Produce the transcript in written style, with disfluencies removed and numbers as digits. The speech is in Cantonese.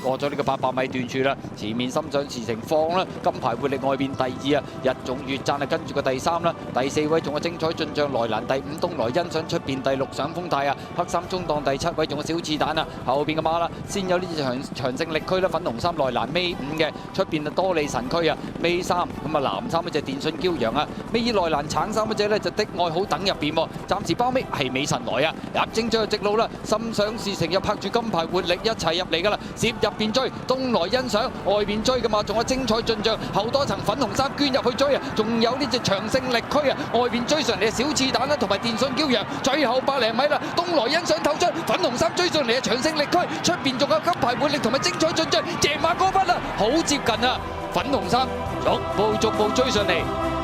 過咗呢個800米段處啦，前面心想事成放啦，金牌活力外邊第2啊，一種越讚啊，跟住個第3啦，第4位仲有精彩進帳來蘭第5，東來欣賞出邊第6上風泰啊，黑衫中檔第7位仲有小子彈啊，後邊嘅馬啦，先有呢隻長勝力區啦，粉紅衫來蘭尾5嘅，出邊啊多利神區啊尾3，咁啊藍衫嗰隻電信驕陽啊，尾2來蘭橙衫嗰隻咧就的愛好等入邊喎，暫時包尾係美神來啊，入正最後直路啦，心想事成又拍住金牌活力一齊入嚟㗎啦，攝入邊追，東來欣賞，外邊追嘅嘛，仲有精彩進帳，後多層粉紅衫捐入去追啊，仲有呢隻長勝力區啊，外邊追上嚟嘅小刺蛋啦，同埋電信驕陽，最後100零米啦，東來欣賞透出，粉紅衫追上嚟嘅長勝力區，出邊仲有金牌活力同埋精彩進帳，謝馬哥筆啦，好接近啊，粉紅衫逐步追上嚟。